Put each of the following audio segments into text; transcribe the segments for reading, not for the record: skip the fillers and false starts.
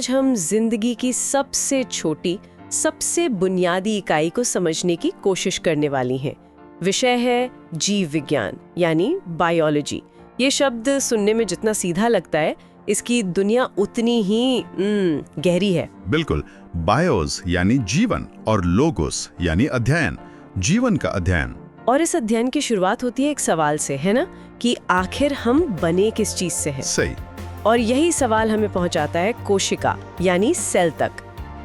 आज हम जिंदगी की सबसे छोटी, सबसे बुनियादी इकाई को समझने की कोशिश करने वाली हैं। विषय है जीव विज्ञान यानी बायोलॉजी। ये शब्द सुनने में जितना सीधा लगता है, इसकी दुनिया उतनी ही गहरी है। बिल्कुल। बायोस यानी जीवन और लोगोस यानी अध्ययन, जीवन का अध्ययन। और इस अध्ययन की शुरुआत होती है एक सवाल से, है ना, कि आखिर हम बने किस चीज से हैं? सही। और यही सवाल हमें पहुंचाता है कोशिका यानी सेल तक।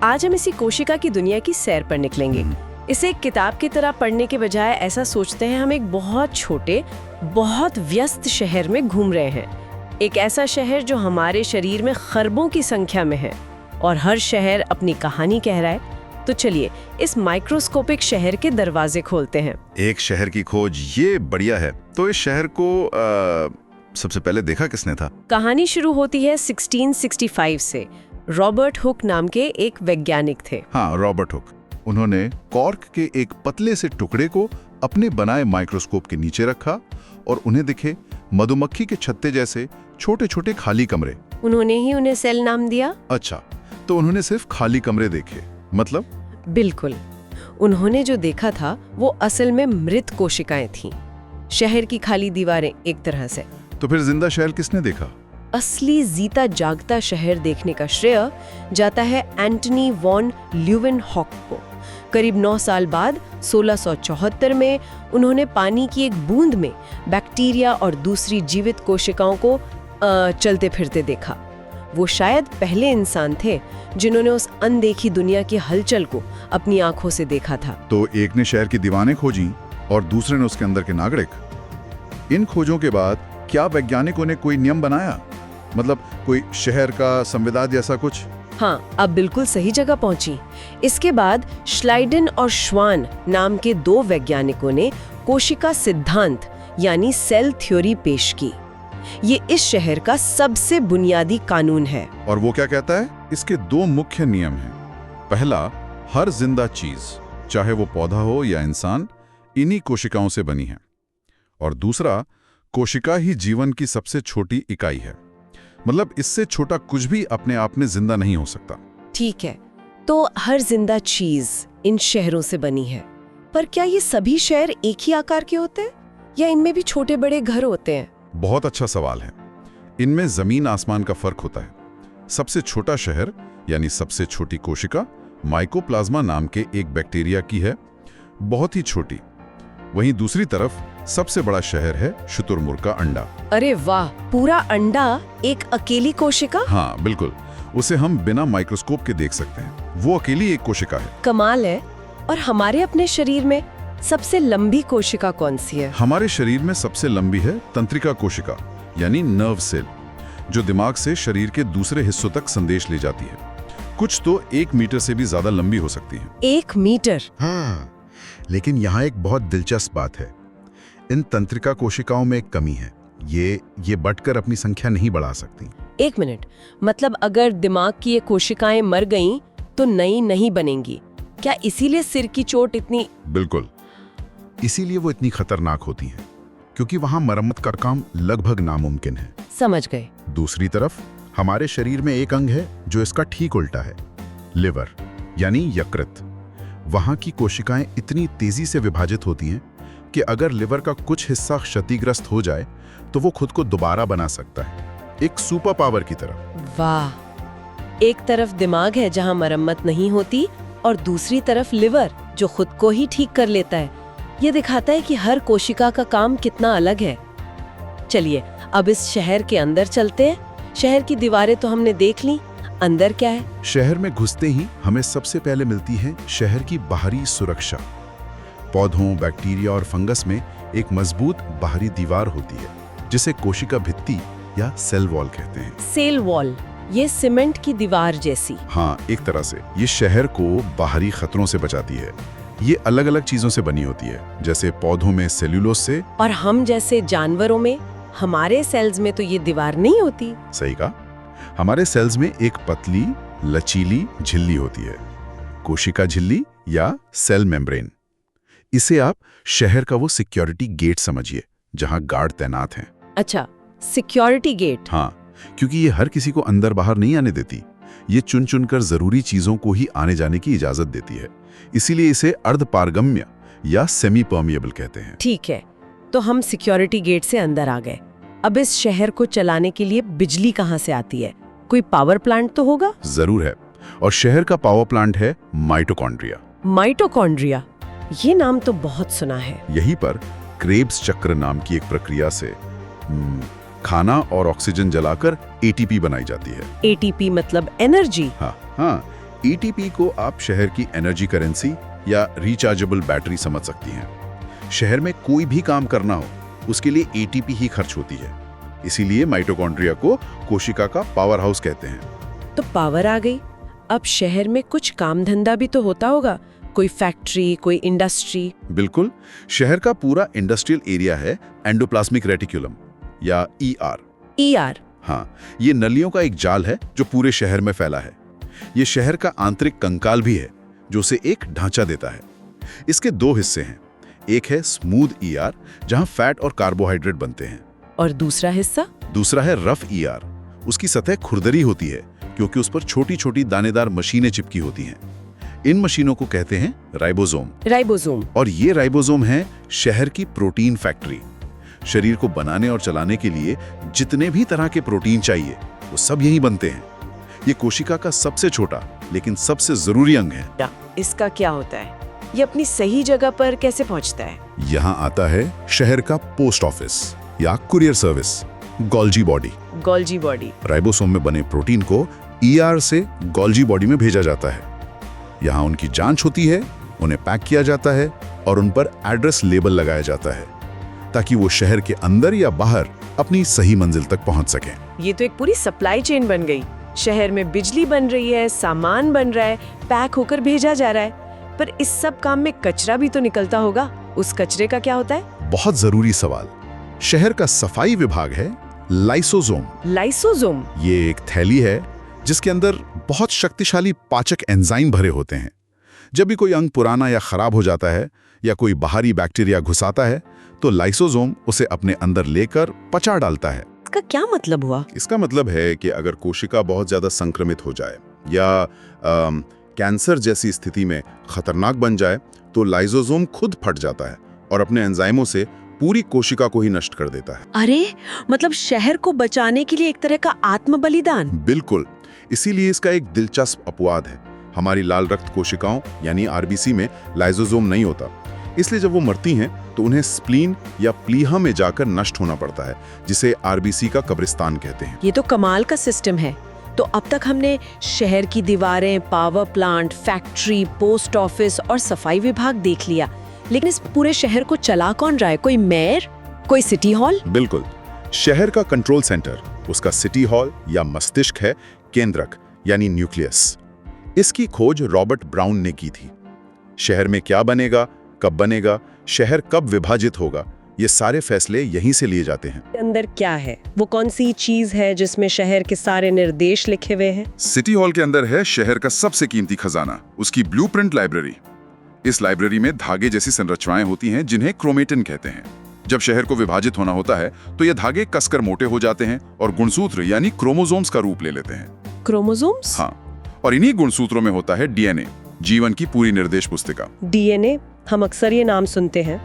आज हम इसी कोशिका की दुनिया की सैर पर निकलेंगे। इसे एक किताब की तरह पढ़ने के बजाय ऐसा सोचते हैं हम एक बहुत छोटे, बहुत व्यस्त शहर में घूम रहे हैं। एक ऐसा शहर जो हमारे शरीर में खरबों की संख्या में है और हर शहर अपनी कहानी कह रहा है। तो चलिए इस माइक्रोस्कोपिक शहर के दरवाजे खोलते हैं। एक शहर की खोज, ये बढ़िया है। तो इस शहर को सबसे पहले देखा किसने था? कहानी शुरू होती है 1665 से। रॉबर्ट हुक नाम के एक वैज्ञानिक थे। हाँ, रॉबर्ट हुक। उन्होंने कॉर्क के एक पतले से टुकड़े को अपने बनाए माइक्रोस्कोप के नीचे रखा और उन्हें दिखे मधुमक्खी के छत्ते जैसे छोटे छोटे खाली कमरे। उन्होंने ही उन्हें सेल नाम दिया। अच्छा, तो उन्होंने सिर्फ खाली कमरे देखे, मतलब? बिल्कुल। उन्होंने जो देखा था वो असल में मृत कोशिकाएं थीं। शहर की खाली दीवारें एक तरह से। तो फिर जिंदा शहर किसने देखा? असली जीता जागता शहर देखने का श्रेय जाता है एंटनी वॉन ल्यूवेनहॉक को। करीब 9 साल बाद 1674 में उन्होंने पानी की एक बूंद में बैक्टीरिया और दूसरी जीवित कोशिकाओं को चलते फिरते देखा। वो शायद पहले इंसान थे जिन्होंने उस अनदेखी दुनिया की हलचल को अपनी आंखों से देखा था। तो एक ने शहर की दीवारें खोजी और दूसरे ने उसके अंदर के नागरिक। इन खोजों के बाद क्या वैज्ञानिकों ने कोई नियम बनाया, मतलब कोई शहर का संविदा जैसा कुछ? हाँ, अब बिल्कुल सही जगह पहुंची। इसके बाद श्लाइडन और श्वान नाम के 2 वैज्ञानिकों ने कोशिका सिद्धांत यानी सेल थ्योरी पेश की। ये इस शहर का सबसे बुनियादी कानून है। और वो क्या कहता है? इसके 2 मुख्य नियम हैं। पहला, हर जिंदा चीज, चाहे वो पौधा हो या इंसान, इन्हीं कोशिकाओं से बनी है। और दूसरा, कोशिका ही जीवन की सबसे छोटी इकाई है, मतलब इससे छोटा कुछ भी अपने आप में जिंदा नहीं हो सकता। ठीक है, तो हर जिंदा चीज इन शहरों से बनी है। पर क्या ये सभी शहर एक ही आकार के होते हैं या इनमें भी छोटे बड़े घर होते हैं? बहुत अच्छा सवाल है। इनमें जमीन आसमान का फर्क होता है। सबसे छोटा शहर यानी सबसे छोटी कोशिका माइकोप्लाज्मा नाम के एक बैक्टीरिया की है, बहुत ही छोटी। वहीं दूसरी तरफ सबसे बड़ा शहर है शुतुरमुर्ग का अंडा। अरे वाह, पूरा अंडा एक अकेली कोशिका? हाँ बिल्कुल, उसे हम बिना माइक्रोस्कोप के देख सकते हैं। वो अकेली एक कोशिका है। कमाल है। और हमारे अपने शरीर में सबसे लंबी कोशिका कौन सी है? हमारे शरीर में सबसे लंबी है तंत्रिका कोशिका यानी नर्व सेल, जो दिमाग से शरीर के दूसरे हिस्सों तक संदेश ले जाती है। कुछ तो 1 मीटर से भी ज्यादा लंबी हो सकती है। 1 मीटर? हाँ, लेकिन यहाँ एक बहुत दिलचस्प बात है। इन तंत्रिका कोशिकाओं में एक कमी है। ये बढ़कर अपनी संख्या नहीं बढ़ा सकती। 1 मिनट, मतलब अगर दिमाग की ये कोशिकाएं मर गईं तो नई नहीं बनेंगी क्या? इसीलिए सिर की चोट इतनी? बिल्कुल, इसीलिए वो इतनी खतरनाक होती हैं, क्योंकि वहां मरम्मत का काम लगभग नामुमकिन है। समझ गए। दूसरी तरफ हमारे शरीर में एक अंग है जो इसका ठीक उल्टा है, लिवर यानी यकृत। वहां की कोशिकाएं इतनी तेजी से विभाजित होती हैं कि अगर लिवर का कुछ हिस्सा क्षतिग्रस्त हो जाए तो वो खुद को दोबारा बना सकता है, एक सुपर पावर की तरह। वाह, एक तरफ दिमाग है जहां मरम्मत नहीं होती और दूसरी तरफ लिवर जो खुद को ही ठीक कर लेता है। ये दिखाता है कि हर कोशिका का काम कितना अलग है। चलिए अब इस शहर के अंदर चलते हैं। शहर की दीवारें तो हमने देख ली, अंदर क्या है? शहर में घुसते ही हमें सबसे पहले मिलती है शहर की बाहरी सुरक्षा। पौधों, बैक्टीरिया और फंगस में एक मजबूत बाहरी दीवार होती है जिसे कोशिका भित्ति या सेल वॉल कहते हैं। सेल वॉल, ये सीमेंट की दीवार जैसी? हाँ, एक तरह से। ये शहर को बाहरी खतरों से बचाती है। ये अलग अलग चीजों से बनी होती है, जैसे पौधों में सेल्यूलोज से। और हम जैसे जानवरों में, हमारे सेल्स में तो ये दीवार नहीं होती। सही कहा। हमारे सेल्स में एक पतली लचीली झिल्ली होती है, कोशिका झिल्ली या सेल मेम्ब्रेन। इसे आप शहर का वो सिक्योरिटी गेट समझिए जहां गार्ड तैनात हैं। अच्छा, सिक्योरिटी गेट। हाँ, क्योंकि ये हर किसी को अंदर बाहर नहीं आने देती। ये चुन चुनकर जरूरी चीजों को ही आने जाने की इजाजत देती है। इसीलिए इसे अर्धपारगम्य या सेमी परमिएबल कहते हैं। ठीक है, तो हम सिक्योरिटी गेट से अंदर आ गए। अब इस शहर को चलाने के लिए बिजली कहाँ से आती है? कोई पावर प्लांट तो होगा? जरूर है, और शहर का पावर प्लांट है माइटोकॉन्ड्रिया। माइटोकॉन्ड्रिया, ये नाम तो बहुत सुना है। यहीं पर क्रेब्स चक्र नाम की एक प्रक्रिया से खाना और ऑक्सीजन जलाकर एटीपी बनाई जाती है। एटीपी मतलब एनर्जी? हाँ, एटीपी को आप शहर की एनर्जी करेंसी या रिचार्जेबल बैटरी समझ सकती हैं। शहर में कोई भी काम करना हो उसके लिए एटीपी ही खर्च होती है। इसीलिए माइटोकॉन्ड्रिया को कोशिका का पावर हाउस कहते हैं। तो पावर आ गई, अब शहर में कुछ काम धंधा भी तो होता होगा, कोई फैक्ट्री, कोई इंडस्ट्री? बिल्कुल, शहर का पूरा इंडस्ट्रियल एरिया है एंडोप्लाज्मिक रेटिकुलम या ईआर। ईआर? हाँ, ये नलियों का एक जाल है जो पूरे शहर में फैला है। ये शहर का आंतरिक कंकाल भी है जो उसे एक ढांचा देता है। इसके दो हिस्से हैं, एक है स्मूथ ईआर जहां फैट और कार्बोहाइड्रेट बनते हैं, और दूसरा हिस्सा? दूसरा है रफ ईआर। उसकी सतह खुरदरी होती है क्योंकि उस पर छोटी छोटी दानेदार मशीनें चिपकी होती हैं। इन मशीनों को कहते हैं राइबोसोम। राइबोसोम? और ये राइबोसोम है शहर की प्रोटीन फैक्ट्री। शरीर को बनाने और चलाने के लिए जितने भी तरह के प्रोटीन चाहिए वो सब यहीं बनते हैं। ये कोशिका का सबसे छोटा लेकिन सबसे जरूरी अंग है। इसका क्या होता है? ये अपनी सही जगह पर कैसे पहुंचता है? यहाँ आता है शहर का पोस्ट ऑफिस या courier service, Golgi body. Golgi body? Ribosome में बने प्रोटीन को ईआर से गोल्जी बॉडी में भेजा जाता है। यहाँ उनकी जांच होती है, उन्हें पैक किया जाता है और उन पर एड्रेस लेबल लगाया जाता है ताकि वो शहर के अंदर या बाहर अपनी सही मंजिल तक पहुंच सकें। ये तो एक पूरी सप्लाई चेन बन गई। शहर में बिजली बन रही है, सामान बन रहा है, पैक होकर भेजा जा रहा है, पर इस सब काम में कचरा भी तो निकलता होगा। उस कचरे का क्या होता है? बहुत जरूरी सवाल। शहर का सफाई विभाग है लाइसोसोम। लाइसोसोम? ये एक थैली है जिसके अंदर बहुत शक्तिशाली पाचक एंजाइम भरे होते हैं। जब भी कोई अंग पुराना या खराब हो जाता है या कोई बाहरी बैक्टीरिया घुसाता है तो लाइसोसोम उसे अपने अंदर लेकर पचा डालता है। इसका क्या मतलब हुआ? इसका मतलब है कि अगर कोशिका बहुत ज्यादा संक्रमित हो जाए या कैंसर जैसी स्थिति में खतरनाक बन जाए तो लाइसोसोम खुद फट जाता है और अपने एंजाइमों से पूरी कोशिका को ही नष्ट कर देता है। अरे, मतलब शहर को बचाने के लिए एक तरह का आत्म बलिदान। बिल्कुल, इसीलिए इसका एक दिलचस्प अपवाद है। हमारी लाल रक्त कोशिकाओं यानी आरबीसी में लाइसोसोम नहीं होता, इसलिए जब वो मरती हैं तो उन्हें स्प्लीन या प्लीहा में जाकर नष्ट होना पड़ता है, जिसे आरबीसी का कब्रिस्तान कहते हैं। ये तो कमाल का सिस्टम है। तो अब तक हमने शहर की दीवारें, power plant, factory, post office और सफाई विभाग देख लिया, लेकिन इस पूरे शहर को चला कौन रहा है? कोई मेयर, कोई सिटी हॉल? बिल्कुल, शहर का कंट्रोल सेंटर, उसका सिटी हॉल या मस्तिष्क है केंद्रक यानी न्यूक्लियस। इसकी खोज रॉबर्ट ब्राउन ने की थी। शहर में क्या बनेगा, कब बनेगा, शहर कब विभाजित होगा, ये सारे फैसले यहीं से लिए जाते हैं। अंदर क्या है? वो कौन सी चीज है जिसमें शहर के सारे निर्देश लिखे हुए हैं? सिटी हॉल के अंदर है शहर का सबसे कीमती खजाना, उसकी ब्लूप्रिंट लाइब्रेरी। इस लाइब्रेरी में धागे जैसी संरचनाएं होती हैं जिन्हें क्रोमेटिन कहते हैं। जब शहर को विभाजित होना होता है तो ये धागे कसकर मोटे हो जाते हैं और गुणसूत्र यानी क्रोमोसोम्स का रूप ले लेते हैं। क्रोमोसोम्स? हाँ, और इन्हीं गुणसूत्रों में होता है डीएनए, जीवन की पूरी निर्देश पुस्तिका। डीएनए, हम अक्सर ये नाम सुनते हैं,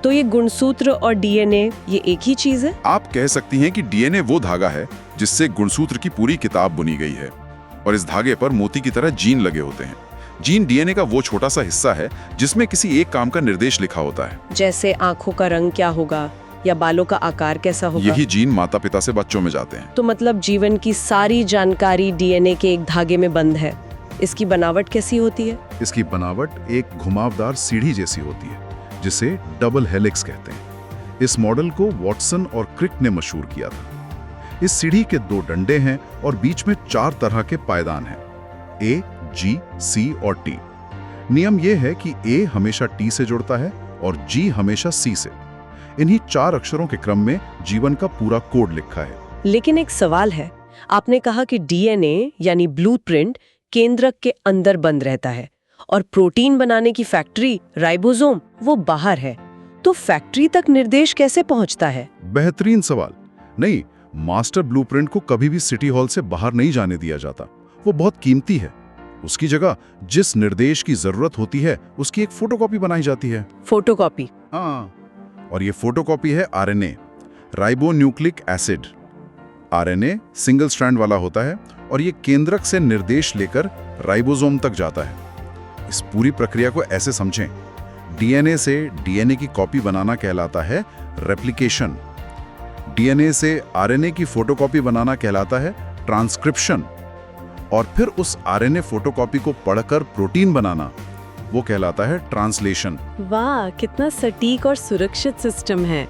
तो ये गुणसूत्र और डीएनए ये एक ही चीज है? आप कह सकती हैं कि डीएनए वो धागा है जिससे गुणसूत्र की पूरी किताब बुनी गई है, और इस धागे पर मोती की तरह जीन लगे होते हैं। जीन डीएनए का वो छोटा सा हिस्सा है जिसमें किसी एक काम का निर्देश लिखा होता है, जैसे आंखों का रंग क्या होगा या बालों का आकार कैसा होगा। यही जीन माता पिता से बच्चों में जाते हैं। तो मतलब जीवन की सारी जानकारी डीएनए के एक धागे में बंद है। इसकी बनावट कैसी होती है? इसकी बनावट एक घुमावदार सीढ़ी जैसी होती है जिसे डबल हेलिक्स कहते हैं। इस मॉडल को वॉटसन और क्रिक ने मशहूर किया था। इस सीढ़ी के दो डंडे हैं और बीच में 4 तरह के पायदान हैं, ए, जी, सी और टी। नियम यह है कि ए हमेशा टी से जुड़ता है और जी हमेशा सी से। इन्हीं 4 अक्षरों के क्रम में जीवन का पूरा कोड लिखा है। लेकिन एक सवाल है, आपने कहा कि डीएनए यानी ब्लूप्रिंट केंद्रक के अंदर बंद रहता है और प्रोटीन बनाने की फैक्ट्री राइबोसोम वो बाहर है, तो फैक्ट्री तक निर्देश कैसे पहुंचता है? बेहतरीन सवाल। नहीं, मास्टर ब्लूप्रिंट को कभी भी सिटी हॉल से बाहर नहीं जाने दिया जाता। वो बहुत कीमती है। उसकी जगह जिस निर्देश की जरूरत होती है उसकी एक फोटोकॉपी बनाई जाती है। फोटोकॉपी? हाँ, और ये फोटोकॉपी है RNA, ribonucleic acid. RNA single strand वाला होता है और ये केंद्रक से निर्देश लेकर राइबोसोम तक जाता है। इस पूरी प्रक्रिया को ऐसे समझें, डीएनए से डीएनए की कॉपी बनाना कहलाता है रेप्लिकेशन, डीएनए से आरएनए की फोटोकॉपी बनाना कहलाता है ट्रांसक्रिप्शन, और फिर उस आरएनए फोटोकॉपी को पढ़कर प्रोटीन बनाना वो कहलाता है ट्रांसलेशन। वाह, कितना सटीक और सुरक्षित सिस्टम है।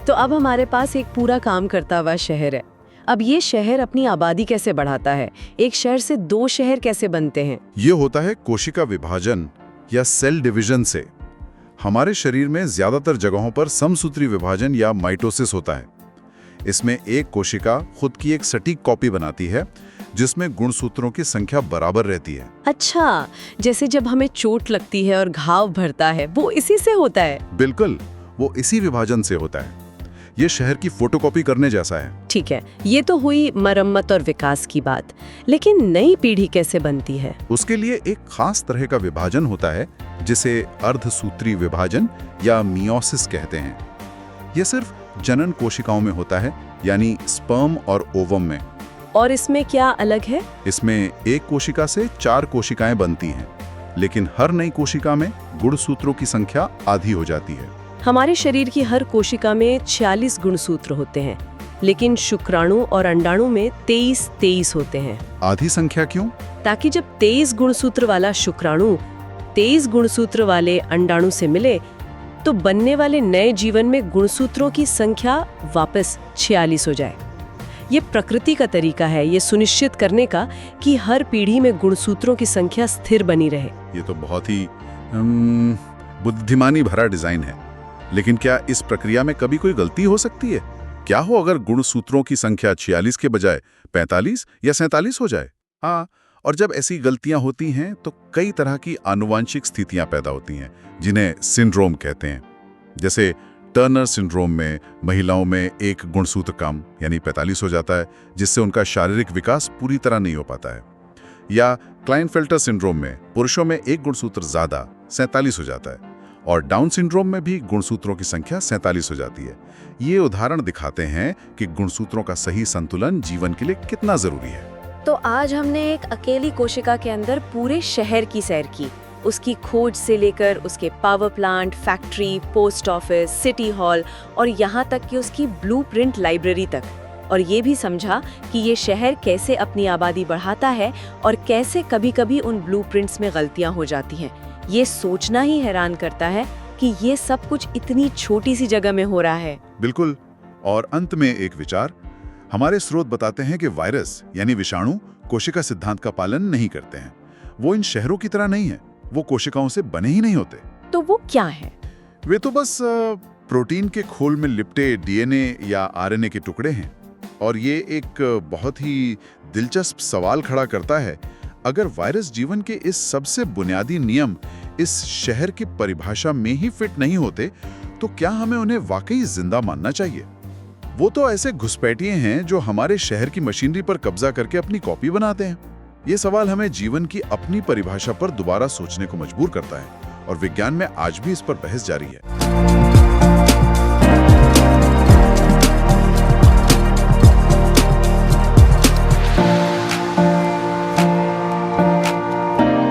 तो अब हमारे पास एक पूरा काम करता हुआ शहर है। अब ये शहर अपनी आबादी कैसे बढ़ाता है? एक शहर से 2 शहर कैसे बनते हैं? ये होता है कोशिका विभाजन या सेल डिवीजन से। हमारे शरीर में ज्यादातर जगहों पर समसूत्री विभाजन या माइटोसिस होता है। इसमें एक कोशिका खुद की एक सटीक कॉपी बनाती है जिसमें गुणसूत्रों की संख्या बराबर रहती है। अच्छा, जैसे जब हमें चोट लगती है और घाव भरता है, वो इसी से होता है? बिल्कुल, वो इसी विभाजन से होता है। ये शहर की फोटोकॉपी करने जैसा है। ठीक है, ये तो हुई मरम्मत और विकास की बात, लेकिन नई पीढ़ी कैसे बनती है? उसके लिए एक खास तरह का विभाजन होता है जिसे अर्धसूत्री विभाजन या मियोसिस कहते हैं। यह सिर्फ जनन कोशिकाओं में होता है, यानी स्पर्म और ओवम में। और इसमें क्या अलग है? इसमें एक कोशिका से 4 कोशिकाएं बनती हैं, लेकिन हर नई कोशिका में गुणसूत्रों की संख्या आधी हो जाती है। हमारे शरीर की हर कोशिका में 46 गुणसूत्र होते हैं, लेकिन शुक्राणु और अंडाणु में 23 होते हैं। आधी संख्या क्यों? ताकि जब 23 गुणसूत्र वाला शुक्राणु 23 गुणसूत्र वाले अंडाणु से मिले तो बनने वाले नए जीवन में गुणसूत्रों की संख्या वापस 46 हो जाए। ये प्रकृति का तरीका है ये सुनिश्चित करने का कि हर पीढ़ी में गुणसूत्रों की संख्या स्थिर बनी रहे। ये तो बहुत ही बुद्धिमानी भरा डिजाइन है, लेकिन क्या इस प्रक्रिया में कभी कोई गलती हो सकती है? क्या हो अगर गुणसूत्रों की संख्या 46 के बजाय 45 या 47 हो जाए? हाँ, और जब ऐसी गलतियां होती हैं तो कई तरह की आनुवांशिक स्थितियां पैदा होती हैं जिन्हें सिंड्रोम कहते हैं। जैसे टर्नर सिंड्रोम में महिलाओं में एक गुणसूत्र कम यानी 45 हो जाता है, जिससे उनका शारीरिक विकास पूरी तरह नहीं हो पाता है। या क्लाइनफेल्टर सिंड्रोम में पुरुषों में एक गुणसूत्र ज्यादा 47 हो जाता है, और डाउन सिंड्रोम में भी गुणसूत्रों की संख्या 47 हो जाती है। ये उदाहरण दिखाते हैं कि गुणसूत्रों का सही संतुलन जीवन के लिए कितना जरूरी है। तो आज हमने एक अकेली कोशिका के अंदर पूरे शहर की सैर की, उसकी खोज से लेकर उसके power plant, factory, post office, city hall और यहाँ तक कि उसकी ब्लूप्रिंट लाइब्रेरी तक। और ये भी समझा कि ये शहर कैसे अपनी आबादी बढ़ाता है और कैसे कभी-कभी उन ब्लूप्रिंट्स में गलतियां हो जाती हैं। ये सोचना ही हैरान करता है कि ये सब कुछ इतनी छोटी सी जगह में हो रहा है। बिल्कुल। और अंत में एक विचार, हमारे स्रोत बताते हैं कि वायरस यानी विषाणु कोशिका सिद्धांत का पालन नहीं करते हैं। वो इन शहरों की तरह नहीं है, वो कोशिकाओं से बने ही नहीं होते। तो वो क्या है? वे तो बस प्रोटीन के खोल में लिपटे डीएनए या आरएनए के टुकड़े हैं। और ये एक बहुत ही दिलचस्प सवाल खड़ा करता है, अगर वायरस जीवन के इस सबसे बुनियादी नियम इस शहर की परिभाषा में ही फिट नहीं होते, तो क्या हमें उन्हें वाकई जिंदा मानना चाहिए? वो तो ऐसे घुसपैठिए हैं जो हमारे शहर की मशीनरी पर कब्जा करके अपनी कॉपी बनाते हैं। ये सवाल हमें जीवन की अपनी परिभाषा पर दोबारा सोचने को मजबूर करता है, और विज्ञान में आज भी इस पर बहस जारी है।